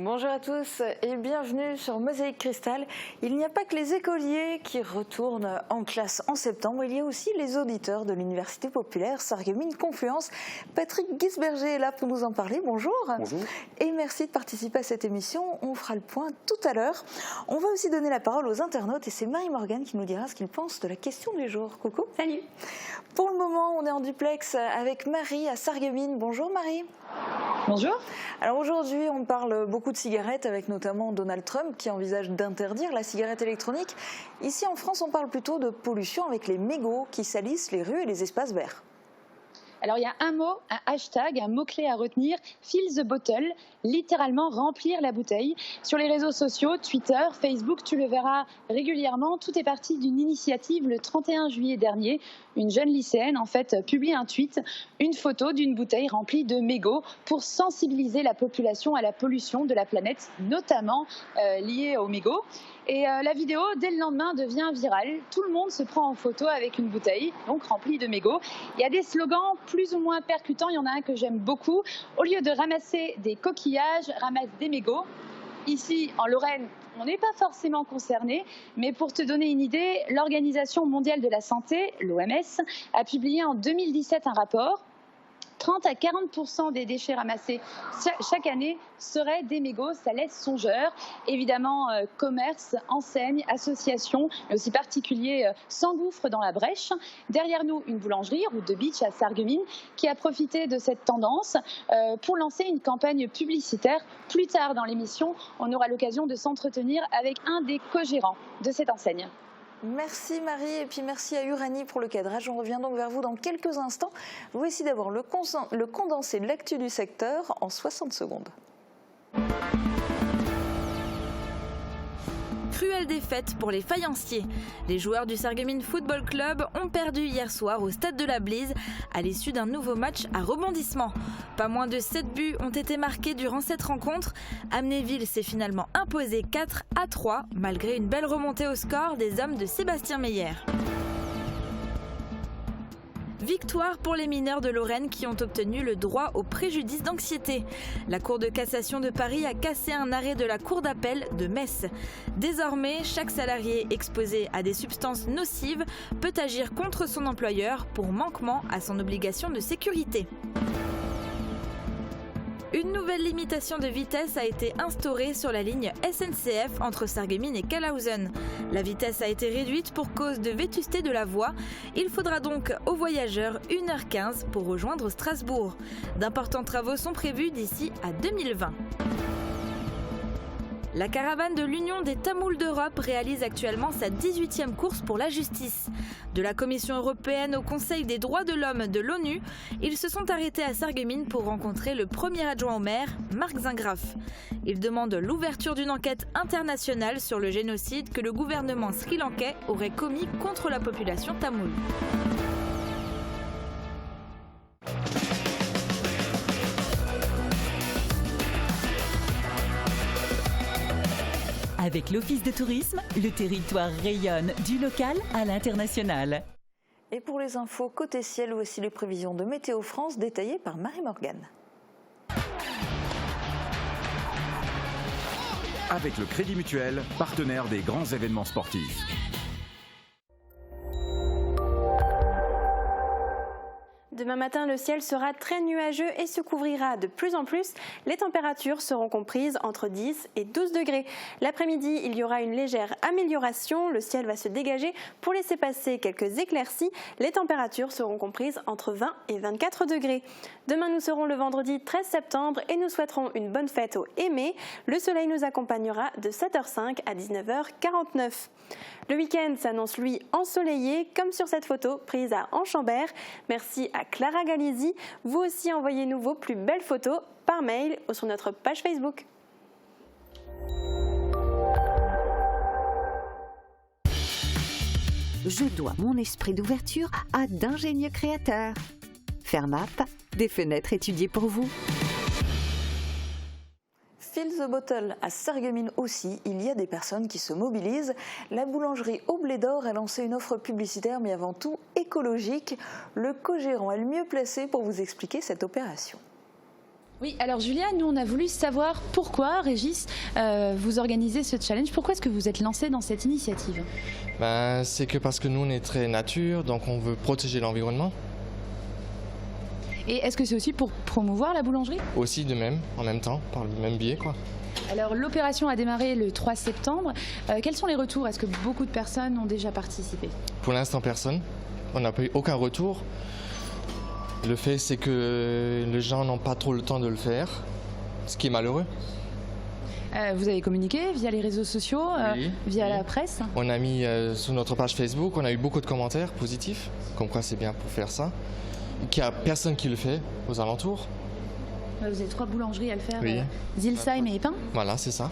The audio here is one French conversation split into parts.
Bonjour à tous et bienvenue sur Mosaïque Cristal. Il n'y a pas que les écoliers qui retournent en classe en septembre, il y a aussi les auditeurs de l'Université populaire Sarreguemines-Confluence. Patrick Gisberger est là pour nous en parler. Bonjour. Bonjour. Et merci de participer à cette émission. On fera le point tout à l'heure. On va aussi donner la parole aux internautes et c'est Marie-Morgane qui nous dira ce qu'ils pensent de la question du jour. Coucou. Salut. Pour le moment, on est en duplex avec Marie à Sarreguemines. Bonjour Marie. Bonjour. Alors aujourd'hui, on parle beaucoup de cigarettes avec notamment Donald Trump qui envisage d'interdire la cigarette électronique. Ici en France, on parle plutôt de pollution avec les mégots qui salissent les rues et les espaces verts. Alors il y a un mot, un hashtag, un mot-clé à retenir, fill the bottle, littéralement remplir la bouteille. Sur les réseaux sociaux, Twitter, Facebook, tu le verras régulièrement. Tout est parti d'une initiative le 31 juillet dernier. Une jeune lycéenne en fait publie un tweet, une photo d'une bouteille remplie de mégots pour sensibiliser la population à la pollution de la planète, notamment liée aux mégots. Et la vidéo, dès le lendemain, devient virale. Tout le monde se prend en photo avec une bouteille, donc remplie de mégots. Il y a des slogans plus ou moins percutants. Il y en a un que j'aime beaucoup. Au lieu de ramasser des coquillages, ramasse des mégots. Ici, en Lorraine, on n'est pas forcément concerné, mais pour te donner une idée, l'Organisation mondiale de la santé, l'OMS, a publié en 2017 un rapport. 30 à 40% des déchets ramassés chaque année seraient des mégots, ça laisse songeur. Évidemment, commerce, enseignes, associations, mais aussi particuliers s'engouffrent dans la brèche. Derrière nous, une boulangerie, route de Beach à Sarreguemines, qui a profité de cette tendance pour lancer une campagne publicitaire. Plus tard dans l'émission, on aura l'occasion de s'entretenir avec un des co-gérants de cette enseigne. Merci Marie et puis merci à Uranie pour le cadrage. On revient donc vers vous dans quelques instants. Voici d'abord le condensé de l'actu du secteur en 60 secondes. Cruelle défaite pour les faïenciers. Les joueurs du Sarreguemines Football Club ont perdu hier soir au stade de la Blise à l'issue d'un nouveau match à rebondissement. Pas moins de 7 buts ont été marqués durant cette rencontre. Amnéville s'est finalement imposé 4-3 malgré une belle remontée au score des hommes de Sébastien Meyer. Victoire pour les mineurs de Lorraine qui ont obtenu le droit au préjudice d'anxiété. La Cour de cassation de Paris a cassé un arrêt de la Cour d'appel de Metz. Désormais, chaque salarié exposé à des substances nocives peut agir contre son employeur pour manquement à son obligation de sécurité. Une nouvelle limitation de vitesse a été instaurée sur la ligne SNCF entre Sarreguemines et Calhausen. La vitesse a été réduite pour cause de vétusté de la voie. Il faudra donc aux voyageurs 1h15 pour rejoindre Strasbourg. D'importants travaux sont prévus d'ici à 2020. La caravane de l'Union des Tamouls d'Europe réalise actuellement sa 18e course pour la justice. De la Commission européenne au Conseil des droits de l'homme de l'ONU, ils se sont arrêtés à Sarreguemines pour rencontrer le premier adjoint au maire, Marc Zingraf. Ils demandent l'ouverture d'une enquête internationale sur le génocide que le gouvernement sri-lankais aurait commis contre la population tamoule. Avec l'Office de tourisme, le territoire rayonne du local à l'international. Et pour les infos côté ciel, voici les prévisions de Météo France détaillées par Marie-Morgane. Avec le Crédit Mutuel, partenaire des grands événements sportifs. Demain matin, le ciel sera très nuageux et se couvrira de plus en plus. Les températures seront comprises entre 10 et 12 degrés. L'après-midi, il y aura une légère amélioration. Le ciel va se dégager pour laisser passer quelques éclaircies. Les températures seront comprises entre 20 et 24 degrés. Demain, nous serons le vendredi 13 septembre et nous souhaiterons une bonne fête aux aimés. Le soleil nous accompagnera de 7h05 à 19h49. Le week-end s'annonce lui ensoleillé, comme sur cette photo prise à Anchambert. Merci à Clara Galizi. Vous aussi envoyez-nous vos plus belles photos par mail ou sur notre page Facebook. Je dois mon esprit d'ouverture à d'ingénieux créateurs. Fermap, des fenêtres étudiées pour vous. Fill the bottle à Sarreguemines aussi, il y a des personnes qui se mobilisent. La boulangerie au Blé d'Or a lancé une offre publicitaire, mais avant tout écologique. Le co-gérant est le mieux placé pour vous expliquer cette opération. Oui, alors Julia, nous on a voulu savoir pourquoi, Régis, vous organisez ce challenge. Pourquoi est-ce que vous êtes lancé dans cette initiative ? C'est que parce que nous on est très nature, donc on veut protéger l'environnement. Et est-ce que c'est aussi pour promouvoir la boulangerie ? Aussi de même, en même temps, par le même biais quoi. Alors l'opération a démarré le 3 septembre. Quels sont les retours ? Est-ce que beaucoup de personnes ont déjà participé ? Pour l'instant personne, on n'a pas eu aucun retour. Le fait c'est que les gens n'ont pas trop le temps de le faire, ce qui est malheureux. Vous avez communiqué via les réseaux sociaux, via la presse ? On a mis sur notre page Facebook, on a eu beaucoup de commentaires positifs, comme quoi c'est bien pour faire ça. Qu'il n'y a personne qui le fait aux alentours. Vous avez 3 boulangeries à le faire, oui. Zilsheim et Epin. Voilà, c'est ça.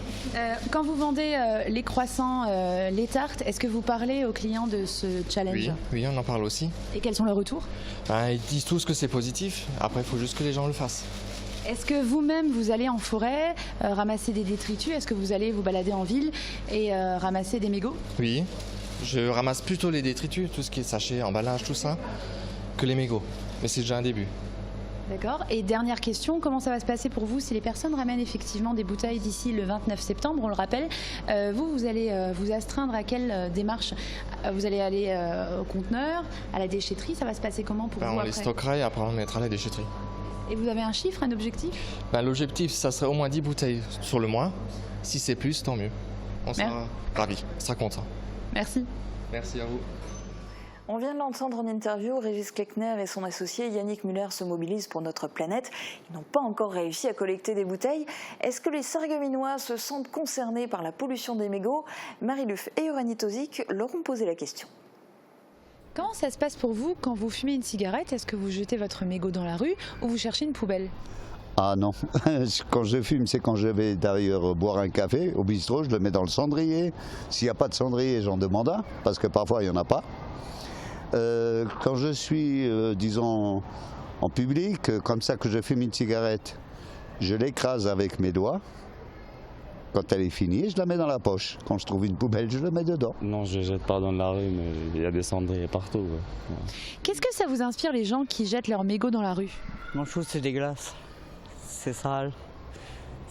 Quand vous vendez les croissants, les tartes, est-ce que vous parlez aux clients de ce challenge ? Oui, on en parle aussi. Et quels sont leurs retours ? Ils disent tous que c'est positif, après il faut juste que les gens le fassent. Est-ce que vous-même, vous allez en forêt, ramasser des détritus ? Est-ce que vous allez vous balader en ville et ramasser des mégots ? Oui, je ramasse plutôt les détritus, tout ce qui est sachets, emballage, tout ça, que les mégots. Mais c'est déjà un début. D'accord. Et dernière question, comment ça va se passer pour vous si les personnes ramènent effectivement des bouteilles d'ici le 29 septembre, on le rappelle. Vous allez vous astreindre à quelle démarche ? Vous allez aller au conteneur, à la déchetterie, ça va se passer comment pour vous On après ? les stockera et après on mettra à la déchetterie. Et vous avez un chiffre, un objectif ? L'objectif, ça serait au moins 10 bouteilles sur le mois. Si c'est plus, tant mieux. On sera ravis, on sera contents. Merci. Merci à vous. On vient de l'entendre en interview, Régis Kleckner et son associé Yannick Muller se mobilisent pour notre planète. Ils n'ont pas encore réussi à collecter des bouteilles. Est-ce que les Sarregueminois se sentent concernés par la pollution des mégots ? Marie-Luf et Uranie Tozic leur ont posé la question. Comment ça se passe pour vous quand vous fumez une cigarette ? Est-ce que vous jetez votre mégot dans la rue ou vous cherchez une poubelle ? Ah non, quand je fume, c'est quand je vais d'ailleurs boire un café au bistrot, je le mets dans le cendrier. S'il n'y a pas de cendrier, j'en demande un, parce que parfois il n'y en a pas. Quand je suis, disons, en public, comme ça que je fume une cigarette, je l'écrase avec mes doigts. Quand elle est finie, je la mets dans la poche. Quand je trouve une poubelle, je la mets dedans. Non, je ne jette pas dans la rue, mais il y a des cendriers partout. Ouais. Qu'est-ce que ça vous inspire, les gens qui jettent leurs mégots dans la rue ? Moi, je trouve que c'est dégueulasse. C'est sale.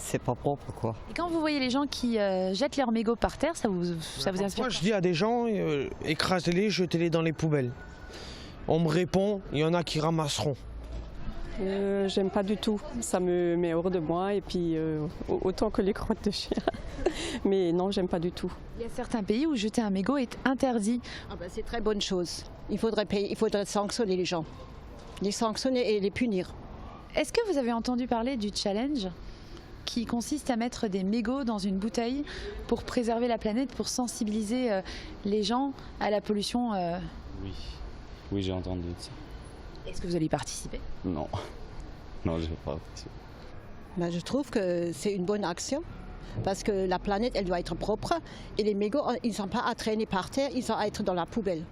C'est pas propre, quoi. Et quand vous voyez les gens qui jettent leurs mégots par terre, ça vous inspire ? Moi, je dis à des gens, écrasez-les, jetez-les dans les poubelles. On me répond, il y en a qui ramasseront. J'aime pas du tout, ça me met hors de moi et puis autant que les crottes de chien. Mais non, j'aime pas du tout. Il y a certains pays où jeter un mégot est interdit. C'est très bonne chose. Il faudrait sanctionner les gens. Les sanctionner et les punir. Est-ce que vous avez entendu parler du challenge qui consiste à mettre des mégots dans une bouteille pour préserver la planète, pour sensibiliser les gens à la pollution Oui, j'ai entendu ça. Est-ce que vous allez y participer ? Non, je ne vais pas participer. Je trouve que c'est une bonne action parce que la planète, elle doit être propre et les mégots, ils ne sont pas à traîner par terre, ils sont à être dans la poubelle.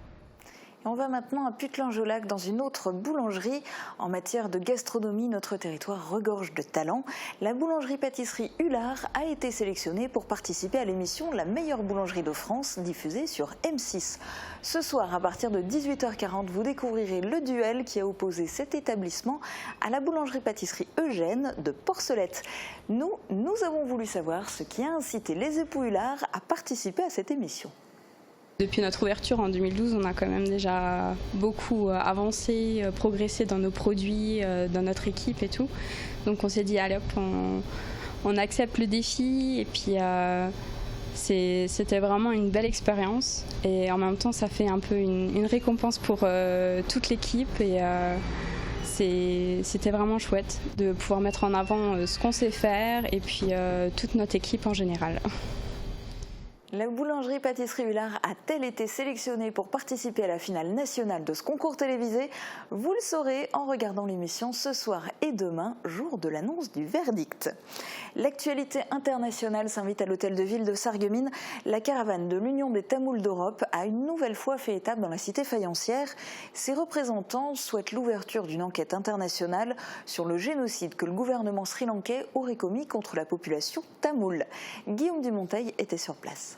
On va maintenant à Putelange-au-Lac dans une autre boulangerie. En matière de gastronomie, notre territoire regorge de talents. La boulangerie-pâtisserie Hullard a été sélectionnée pour participer à l'émission La meilleure boulangerie de France diffusée sur M6. Ce soir, à partir de 18h40, vous découvrirez le duel qui a opposé cet établissement à la boulangerie-pâtisserie Eugène de Porcelette. Nous avons voulu savoir ce qui a incité les époux Hullard à participer à cette émission. Depuis notre ouverture en 2012, on a quand même déjà beaucoup avancé, progressé dans nos produits, dans notre équipe et tout. Donc on s'est dit, allez hop, on accepte le défi et puis c'était vraiment une belle expérience. Et en même temps, ça fait un peu une récompense pour toute l'équipe et c'était vraiment chouette de pouvoir mettre en avant ce qu'on sait faire et puis toute notre équipe en général. La boulangerie-pâtisserie Hullard a-t-elle été sélectionnée pour participer à la finale nationale de ce concours télévisé ? Vous le saurez en regardant l'émission ce soir et demain, jour de l'annonce du verdict. L'actualité internationale s'invite à l'hôtel de ville de Sarreguemines. La caravane de l'Union des Tamouls d'Europe a une nouvelle fois fait étape dans la cité faïencière. Ses représentants souhaitent l'ouverture d'une enquête internationale sur le génocide que le gouvernement sri-lankais aurait commis contre la population tamoule. Guillaume Dumonteil était sur place.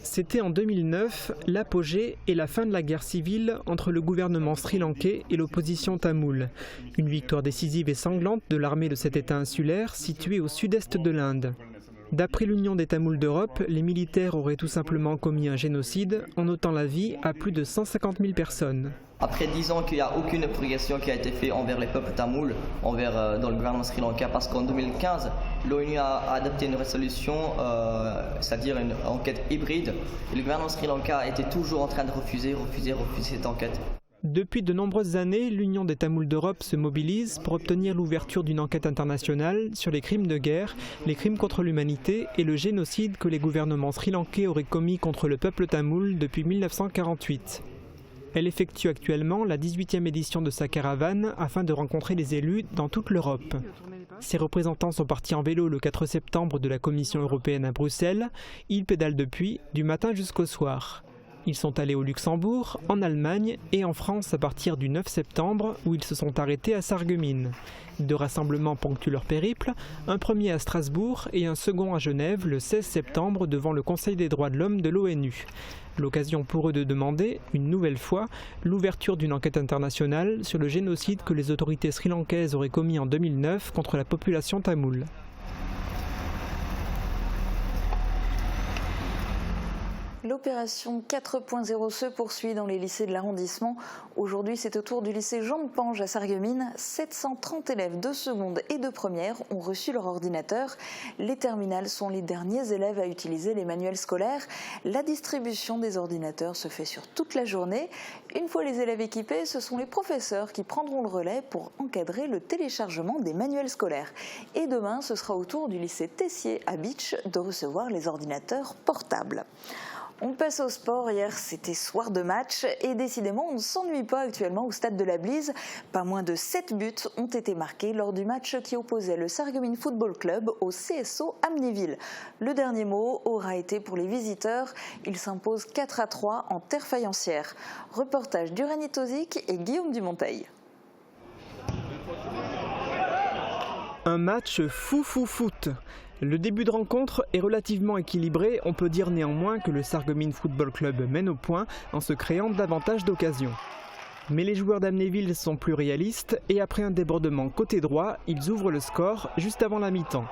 C'était en 2009, l'apogée et la fin de la guerre civile entre le gouvernement sri-lankais et l'opposition tamoule. Une victoire décisive et sanglante de l'armée de cet État insulaire situé au sud-est de l'Inde. D'après l'Union des Tamouls d'Europe, les militaires auraient tout simplement commis un génocide en ôtant la vie à plus de 150 000 personnes. Après 10 ans qu'il n'y a aucune progression qui a été faite envers les peuples tamouls, dans le gouvernement sri-lankais, parce qu'en 2015, l'ONU a adopté une résolution, c'est-à-dire une enquête hybride, et le gouvernement sri-lankais était toujours en train de refuser cette enquête. Depuis de nombreuses années, l'Union des Tamouls d'Europe se mobilise pour obtenir l'ouverture d'une enquête internationale sur les crimes de guerre, les crimes contre l'humanité et le génocide que les gouvernements sri-lankais auraient commis contre le peuple tamoul depuis 1948. Elle effectue actuellement la 18e édition de sa caravane afin de rencontrer les élus dans toute l'Europe. Ses représentants sont partis en vélo le 4 septembre de la Commission européenne à Bruxelles. Ils pédalent depuis, du matin jusqu'au soir. Ils sont allés au Luxembourg, en Allemagne et en France à partir du 9 septembre où ils se sont arrêtés à Sarreguemines. 2 rassemblements ponctuent leur périple, un premier à Strasbourg et un second à Genève le 16 septembre devant le Conseil des droits de l'homme de l'ONU. L'occasion pour eux de demander, une nouvelle fois, l'ouverture d'une enquête internationale sur le génocide que les autorités sri-lankaises auraient commis en 2009 contre la population tamoule. L'opération 4.0 se poursuit dans les lycées de l'arrondissement. Aujourd'hui, c'est au tour du lycée Jean de Pange à Sarreguemines. 730 élèves de seconde et de première ont reçu leur ordinateur. Les terminales sont les derniers élèves à utiliser les manuels scolaires. La distribution des ordinateurs se fait sur toute la journée. Une fois les élèves équipés, ce sont les professeurs qui prendront le relais pour encadrer le téléchargement des manuels scolaires. Et demain, ce sera au tour du lycée Tessier à Bitche de recevoir les ordinateurs portables. On passe au sport. Hier, c'était soir de match et décidément, on ne s'ennuie pas actuellement au stade de la Blise. Pas moins de 7 buts ont été marqués lors du match qui opposait le Sarreguemines Football Club au CSO Amnéville. Le dernier mot aura été pour les visiteurs. Ils s'imposent 4-3 en terre faïencière. Reportage d'Uranie Tozic et Guillaume Dumonteil. Un match foot. Le début de rencontre est relativement équilibré, on peut dire néanmoins que le Sarreguemines Football Club mène au point en se créant davantage d'occasions. Mais les joueurs d'Amnéville sont plus réalistes et après un débordement côté droit, ils ouvrent le score juste avant la mi-temps.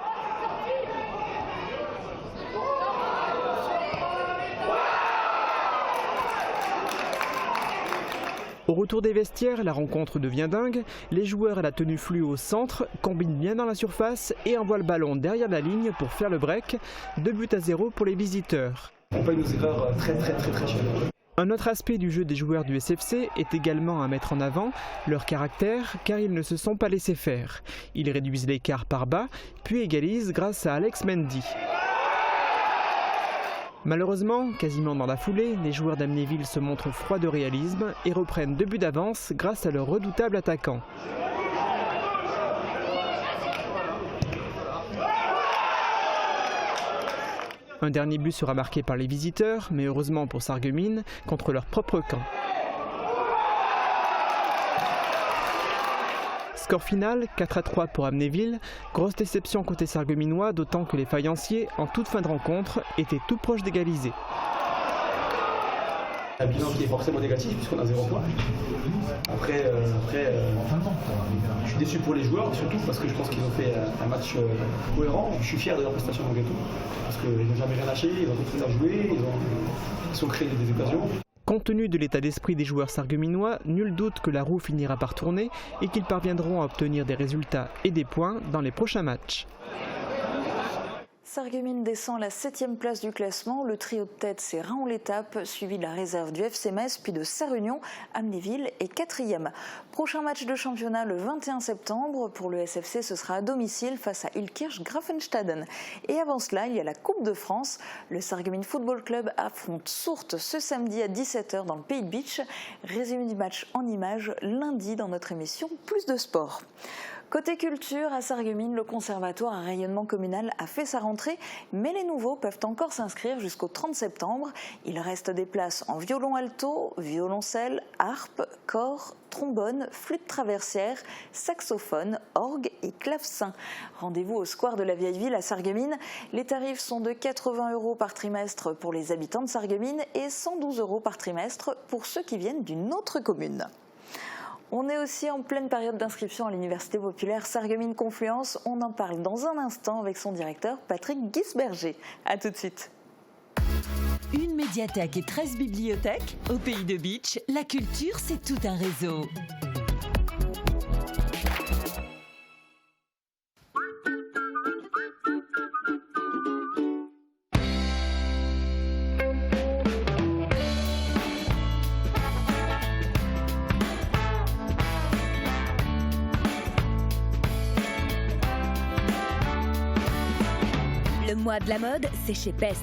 Au retour des vestiaires, la rencontre devient dingue. Les joueurs à la tenue fluo au centre combinent bien dans la surface et envoient le ballon derrière la ligne pour faire le break. 2-0 pour les visiteurs. On paye nos erreurs très cher. Un autre aspect du jeu des joueurs du SFC est également à mettre en avant, leur caractère, car ils ne se sont pas laissés faire. Ils réduisent l'écart par bas, puis égalisent grâce à Alex Mendy. Malheureusement, quasiment dans la foulée, les joueurs d'Amnéville se montrent froids de réalisme et reprennent 2 buts d'avance grâce à leur redoutable attaquant. Un dernier but sera marqué par les visiteurs, mais heureusement pour Sarreguemines, contre leur propre camp. Score final, 4-3 pour Amnéville. Grosse déception côté sarregueminois, d'autant que les faïenciers, en toute fin de rencontre, étaient tout proches d'égaliser. Un bilan qui est forcément négatif puisqu'on a 0 points. Après, je suis déçu pour les joueurs, surtout parce que je pense qu'ils ont fait un match cohérent. Je suis fier de leur prestation malgré tout, parce qu'ils n'ont jamais rien lâché, ils ont continué à jouer, ils ont créé des occasions. Compte tenu de l'état d'esprit des joueurs sarregueminois, nul doute que la roue finira par tourner et qu'ils parviendront à obtenir des résultats et des points dans les prochains matchs. Sarreguemines descend à la 7e place du classement. Le trio de tête, c'est Raon-l'Étape, suivi de la réserve du FC Metz, puis de Sarre-Union. Amnéville est 4e. Prochain match de championnat le 21 septembre. Pour le SFC, ce sera à domicile face à Ilkirch Grafenstaden. Et avant cela, il y a la Coupe de France. Le Sarreguemines Football Club affronte Sourtes ce samedi à 17h dans le Pays de Bitche. Résumé du match en images lundi dans notre émission Plus de sport. Côté culture, à Sarreguemines, le conservatoire à rayonnement communal a fait sa rentrée, mais les nouveaux peuvent encore s'inscrire jusqu'au 30 septembre. Il reste des places en violon alto, violoncelle, harpe, cor, trombone, flûte traversière, saxophone, orgue orgue et clavecin. Rendez-vous au square de la Vieille Ville à Sarreguemines. Les tarifs sont de 80 € par trimestre pour les habitants de Sarreguemines et 112 € par trimestre pour ceux qui viennent d'une autre commune. On est aussi en pleine période d'inscription à l'Université populaire Sarreguemines-Confluence. On en parle dans un instant avec son directeur Patrick Guisberger. A tout de suite. Une médiathèque et 13 bibliothèques. Au pays de Beach, la culture, c'est tout un réseau. Le mois de la mode, c'est chez Pest.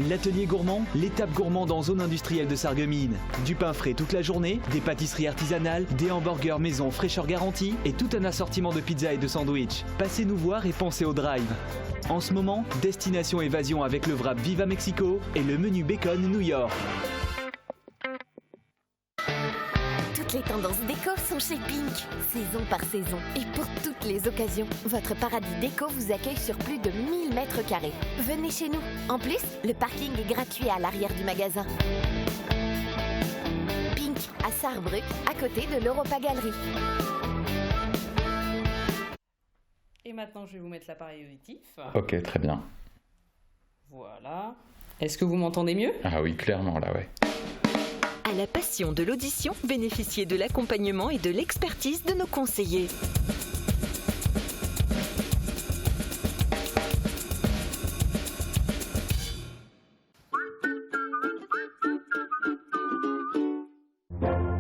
L'atelier gourmand, l'étape gourmande en zone industrielle de Sarreguemines. Du pain frais toute la journée, des pâtisseries artisanales, des hamburgers maison fraîcheur garantie et tout un assortiment de pizzas et de sandwichs. Passez nous voir et pensez au drive. En ce moment, destination évasion avec le wrap Viva Mexico et le menu bacon New York. Toutes les tendances déco sont chez Pink, saison par saison. Et pour toutes les occasions, votre paradis déco vous accueille sur plus de 1000 mètres carrés. Venez chez nous. En plus, le parking est gratuit à l'arrière du magasin. Pink, à Sarrebruck, à côté de l'Europa Galerie. Et maintenant, je vais vous mettre l'appareil auditif. Ok, très bien. Voilà. Est-ce que vous m'entendez mieux? Ah oui, clairement, là, ouais. À la passion de l'audition, bénéficiez de l'accompagnement et de l'expertise de nos conseillers.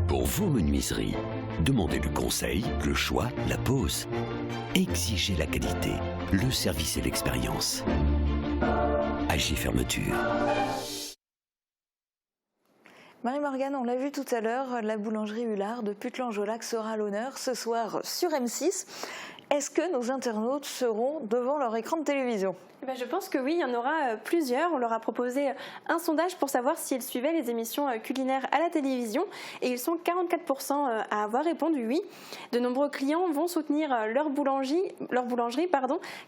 Pour vos menuiseries, demandez le conseil, le choix, la pose. Exigez la qualité, le service et l'expérience. Agi Fermeture. Marie-Morgane, on l'a vu tout à l'heure, la boulangerie Hullard de Putelange-au-Lac sera à l'honneur ce soir sur M6. Est-ce que nos internautes seront devant leur écran de télévision ? Je pense que oui, il y en aura plusieurs. On leur a proposé un sondage pour savoir s'ils suivaient les émissions culinaires à la télévision et ils sont 44% à avoir répondu oui. De nombreux clients vont soutenir leur boulangerie.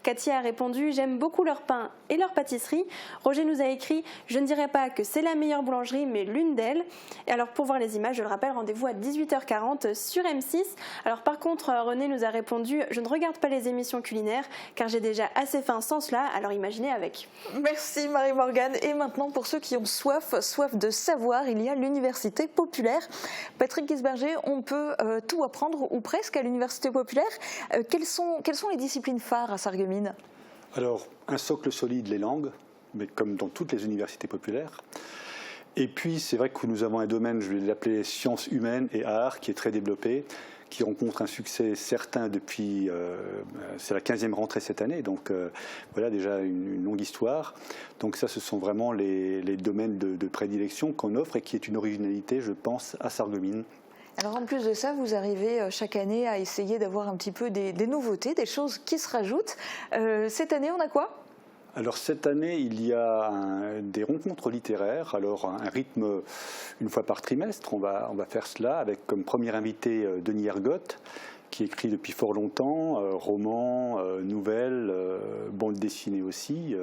Cathy a répondu « J'aime beaucoup leur pain et leur pâtisserie ». Roger nous a écrit « Je ne dirais pas que c'est la meilleure boulangerie, mais l'une d'elles ». Et alors pour voir les images, je le rappelle, rendez-vous à 18h40 sur M6. Alors par contre, René nous a répondu « Je ne regarde pas les émissions culinaires car j'ai déjà assez faim sans cela ». Alors imaginez avec. Merci Marie-Morgane. Et maintenant, pour ceux qui ont soif de savoir, il y a l'Université populaire. Patrick Guisberger, on peut tout apprendre ou presque à l'Université populaire. Quelles sont les disciplines phares à Sarreguemines ? Alors, un socle solide, les langues, mais comme dans toutes les universités populaires. Et puis, c'est vrai que nous avons un domaine, je vais l'appeler sciences humaines et arts, qui est très développé, qui rencontre un succès certain depuis, c'est la 15e rentrée cette année, donc voilà déjà une longue histoire. Donc ça, ce sont vraiment les domaines de prédilection qu'on offre et qui est une originalité, je pense, à Sarreguemines. Alors en plus de ça, vous arrivez chaque année à essayer d'avoir un petit peu des nouveautés, des choses qui se rajoutent. Cette année, on a quoi ? Alors cette année, il y a des rencontres littéraires, alors un rythme une fois par trimestre. On va faire cela avec comme premier invité Denis Ergotte, qui écrit depuis fort longtemps, romans, nouvelles, bande dessinée aussi.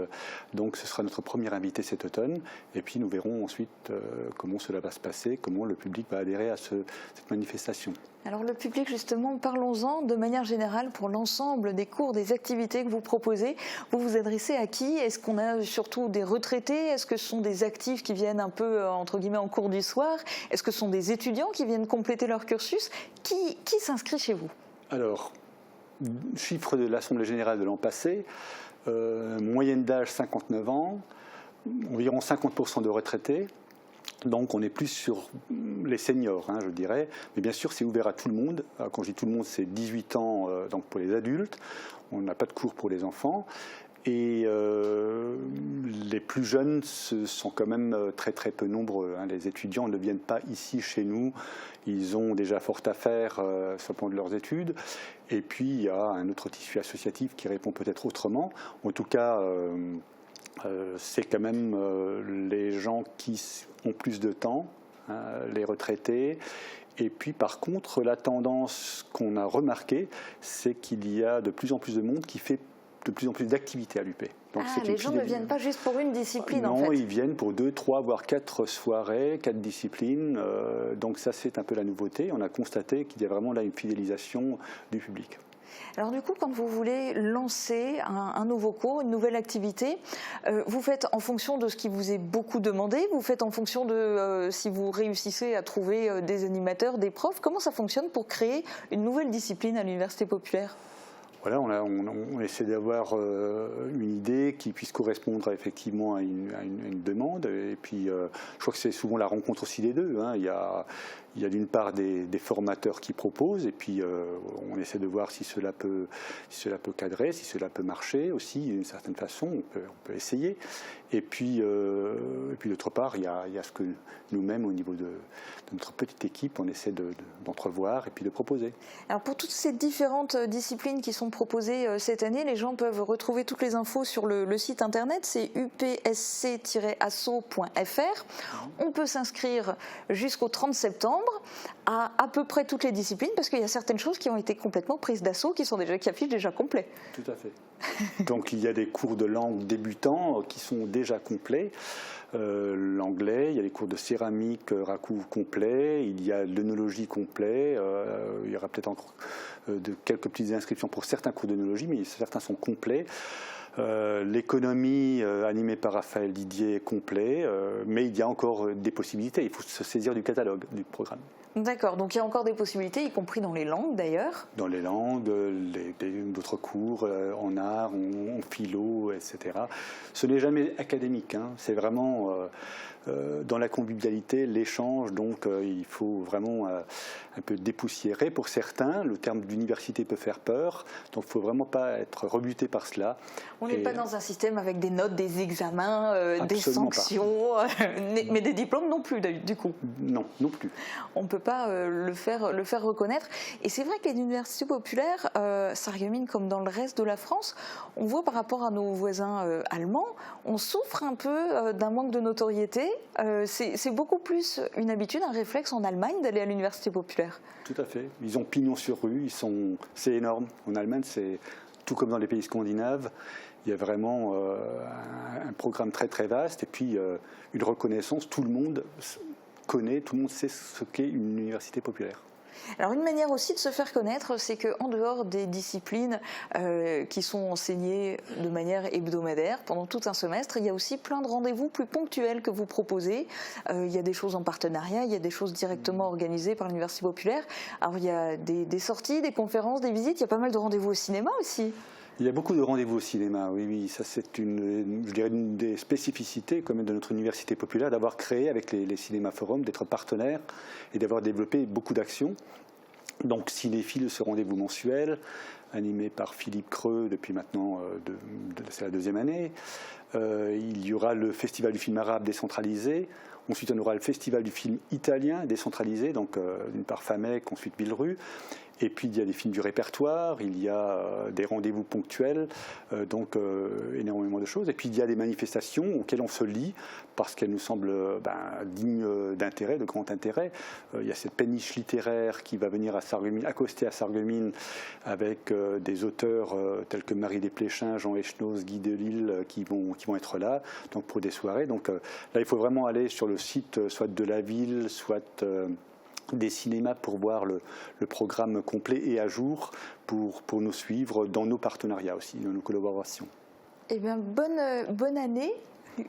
Donc ce sera notre premier invité cet automne. Et puis nous verrons ensuite comment cela va se passer, comment le public va adhérer à cette manifestation. Alors le public, justement, parlons-en de manière générale pour l'ensemble des cours, des activités que vous proposez. Vous vous adressez à qui? Est-ce qu'on a surtout des retraités? Est-ce que ce sont des actifs qui viennent un peu, entre guillemets, en cours du soir? Est-ce que ce sont des étudiants qui viennent compléter leur cursus? Qui s'inscrit chez vous? Alors, chiffre de l'Assemblée générale de l'an passé, moyenne d'âge 59 ans, environ 50% de retraités. Donc on est plus sur les seniors, je dirais. Mais bien sûr, c'est ouvert à tout le monde. Quand je dis tout le monde, c'est 18 ans donc pour les adultes. On n'a pas de cours pour les enfants. Et les plus jeunes sont quand même très très peu nombreux. Les étudiants ne viennent pas ici chez nous. Ils ont déjà fort à faire sur le plan de leurs études. Et puis il y a un autre tissu associatif qui répond peut-être autrement. En tout cas, c'est quand même les gens qui ont plus de temps, les retraités. Et puis par contre, la tendance qu'on a remarquée, c'est qu'il y a de plus en plus de monde qui fait de plus en plus d'activités à l'UP. Donc les gens ne viennent pas juste pour une discipline en fait. Non, ils viennent pour 2, 3, voire 4 soirées, 4 disciplines. Donc ça, c'est un peu la nouveauté. On a constaté qu'il y a vraiment là une fidélisation du public. Alors du coup, quand vous voulez lancer un nouveau cours, une nouvelle activité, vous faites en fonction de ce qui vous est beaucoup demandé, vous faites en fonction de si vous réussissez à trouver des animateurs, des profs. Comment ça fonctionne pour créer une nouvelle discipline à l'Université populaire ? Voilà, on essaie d'avoir une idée qui puisse correspondre effectivement à une demande. Et puis, je crois que c'est souvent la rencontre aussi des deux. Il y a d'une part des formateurs qui proposent, et puis on essaie de voir si cela peut cadrer, si cela peut marcher aussi d'une certaine façon. On peut essayer. Et puis d'autre part, il y a ce que nous-mêmes, au niveau de notre petite équipe, on essaie d'entrevoir et puis de proposer. Alors pour toutes ces différentes disciplines qui sont proposées cette année, les gens peuvent retrouver toutes les infos sur le site internet, c'est upsc-asso.fr. On peut s'inscrire jusqu'au 30 septembre à peu près toutes les disciplines, parce qu'il y a certaines choses qui ont été complètement prises d'assaut, qui affichent déjà complets. Tout à fait. Donc il y a des cours de langue débutants qui sont déjà complets. L'anglais, il y a les cours de céramique raku complets, il y a l'œnologie complet, il y aura peut-être encore quelques petites inscriptions pour certains cours d'œnologie, mais certains sont complets. L'économie animée par Raphaël Didier est complet, mais il y a encore des possibilités, il faut se saisir du catalogue du programme. D'accord, donc il y a encore des possibilités, y compris dans les langues d'ailleurs. Dans les langues, d'autres cours en art, en philo, etc. Ce n'est jamais académique, c'est vraiment dans la convivialité, l'échange, donc il faut vraiment un peu dépoussiérer. Pour certains, le terme d'université peut faire peur, donc il ne faut vraiment pas être rebuté par cela. On n'est pas dans un système avec des notes, des examens, des sanctions, mais des diplômes non plus du coup. Non, non plus. On ne peut pas le faire reconnaître. Et c'est vrai que les universités populaires, Sarreguemines comme dans le reste de la France, on voit par rapport à nos voisins allemands, on souffre un peu d'un manque de notoriété. C'est beaucoup plus une habitude, un réflexe en Allemagne d'aller à l'université populaire. Tout à fait. Ils ont pignon sur rue, c'est énorme. En Allemagne, c'est tout comme dans les pays scandinaves. Il y a vraiment un programme très très vaste et puis une reconnaissance. Tout le monde connaît, tout le monde sait ce qu'est une université populaire. Alors une manière aussi de se faire connaître, c'est qu'en dehors des disciplines qui sont enseignées de manière hebdomadaire pendant tout un semestre, il y a aussi plein de rendez-vous plus ponctuels que vous proposez. Il y a des choses en partenariat, il y a des choses directement organisées par l'Université populaire. Alors il y a des sorties, des conférences, des visites, il y a pas mal de rendez-vous au cinéma aussi. Il y a beaucoup de rendez-vous au cinéma, oui. Ça, c'est une des spécificités quand même de notre université populaire, d'avoir créé avec les cinémas forums, d'être partenaire et d'avoir développé beaucoup d'actions. Donc, Cinéphile, ce rendez-vous mensuel, animé par Philippe Creux depuis maintenant, c'est la 2e année. Il y aura le Festival du film arabe décentralisé. Ensuite, on aura le Festival du film italien décentralisé, donc d'une part Famec, ensuite Villerue. Et puis il y a des films du répertoire, il y a des rendez-vous ponctuels, donc énormément de choses. Et puis il y a des manifestations auxquelles on se lie parce qu'elles nous semblent dignes d'intérêt, de grand intérêt. Il y a cette péniche littéraire qui va venir à Sarreguemines, accoster à Sarreguemines avec des auteurs tels que Marie Desplechin, Jean Echenoz, Guy Delisle qui vont être là donc pour des soirées. Donc là il faut vraiment aller sur le site soit de la ville, soit des cinémas pour voir le programme complet et à jour pour nous suivre dans nos partenariats aussi, dans nos collaborations. Eh bien, bonne année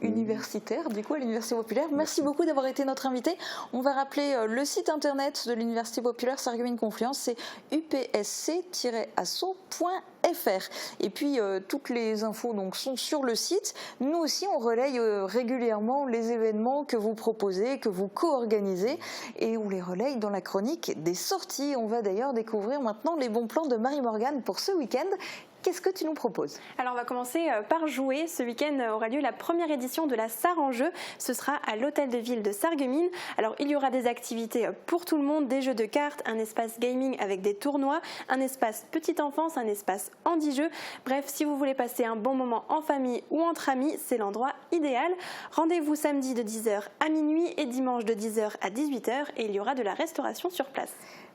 universitaire, du coup, à l'Université populaire. Merci beaucoup d'avoir été notre invité. On va rappeler le site internet de l'Université populaire Sarreguemines-Confluence, c'est upsc-asso.fr. Et puis, toutes les infos donc, sont sur le site. Nous aussi, on relaye régulièrement les événements que vous proposez, que vous co-organisez, et on les relaye dans la chronique des sorties. On va d'ailleurs découvrir maintenant les bons plans de Marie-Morgane pour ce week-end. Qu'est-ce que tu nous proposes? Alors on va commencer par jouer. Ce week-end aura lieu la première édition de la SAR en jeu. Ce sera à l'hôtel de ville de Sarreguemines. Alors il y aura des activités pour tout le monde, des jeux de cartes, un espace gaming avec des tournois, un espace petite enfance, un espace handi-jeu. Bref, si vous voulez passer un bon moment en famille ou entre amis, c'est l'endroit idéal. Rendez-vous samedi de 10h à minuit et dimanche de 10h à 18h et il y aura de la restauration sur place.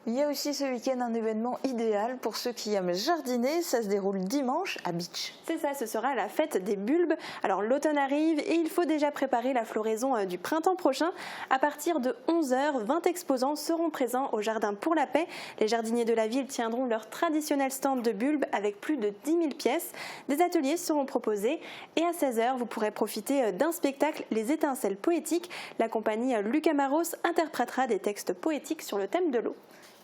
Il y a aussi ce week-end un événement idéal pour ceux qui aiment jardiner. Ça se déroule dimanche à Beach. C'est ça, ce sera la fête des bulbes. Alors l'automne arrive et il faut déjà préparer la floraison du printemps prochain. À partir de 11h, 20 exposants seront présents au Jardin pour la Paix. Les jardiniers de la ville tiendront leur traditionnel stand de bulbes avec plus de 10 000 pièces. Des ateliers seront proposés et à 16h, vous pourrez profiter d'un spectacle, Les Étincelles Poétiques. La compagnie Lucas Maros interprétera des textes poétiques sur le thème de l'eau.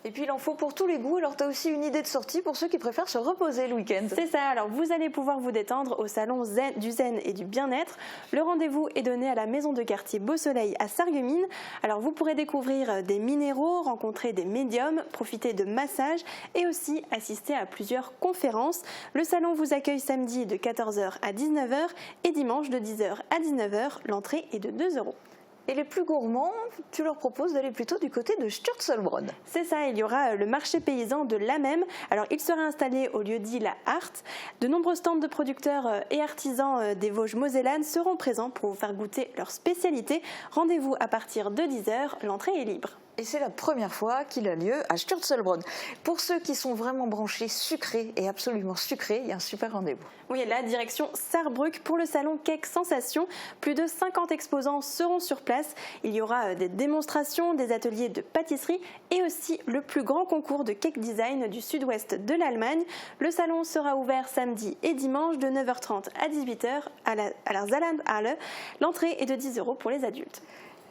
Et puis il en faut pour tous les goûts, alors tu as aussi une idée de sortie pour ceux qui préfèrent se reposer le week-end. C'est ça, alors vous allez pouvoir vous détendre au salon du Zen et du Bien-être. Le rendez-vous est donné à la maison de quartier Beau Soleil à Sarreguemines. Alors vous pourrez découvrir des minéraux, rencontrer des médiums, profiter de massages et aussi assister à plusieurs conférences. Le salon vous accueille samedi de 14h à 19h et dimanche de 10h à 19h. L'entrée est de 2 €. Et les plus gourmands, tu leur proposes d'aller plutôt du côté de Sturzelbrunn. C'est ça, il y aura le marché paysan de l'Amem. Alors il sera installé au lieu-dit La Harte. De nombreux stands de producteurs et artisans des Vosges mosellanes seront présents pour vous faire goûter leurs spécialités. Rendez-vous à partir de 10h, l'entrée est libre. Et c'est la première fois qu'il a lieu à Sturzelbrunn. Pour ceux qui sont vraiment branchés sucrés et absolument sucrés, il y a un super rendez-vous. Oui, la direction Sarrebruck pour le salon Cake Sensation. Plus de 50 exposants seront sur place. Il y aura des démonstrations, des ateliers de pâtisserie et aussi le plus grand concours de cake design du sud-ouest de l'Allemagne. Le salon sera ouvert samedi et dimanche de 9h30 à 18h à la Saarlandhalle. L'entrée est de 10 € pour les adultes.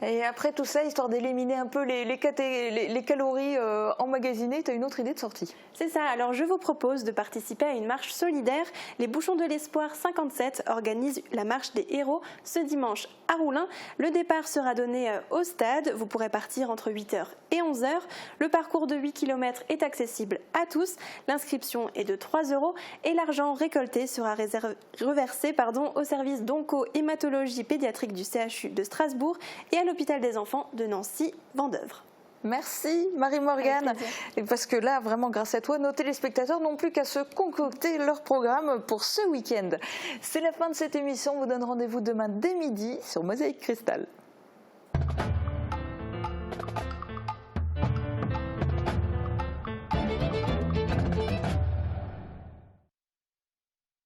Et après tout ça, histoire d'éliminer un peu les calories emmagasinées, tu as une autre idée de sortie? C'est ça, alors je vous propose de participer à une marche solidaire. Les Bouchons de l'Espoir 57 organisent la marche des héros ce dimanche à Roulin. Le départ sera donné au stade, vous pourrez partir entre 8h et 11h. Le parcours de 8 km est accessible à tous. L'inscription est de 3 € et l'argent récolté sera reversé au service d'onco-hématologie pédiatrique du CHU de Strasbourg et à l'hôpital des enfants de Nancy-Vendeuvre. Merci Marie-Morgane. Parce que là, vraiment grâce à toi, nos téléspectateurs n'ont plus qu'à se concocter leur programme pour ce week-end. C'est la fin de cette émission. On vous donne rendez-vous demain dès midi sur Mosaïque Cristal.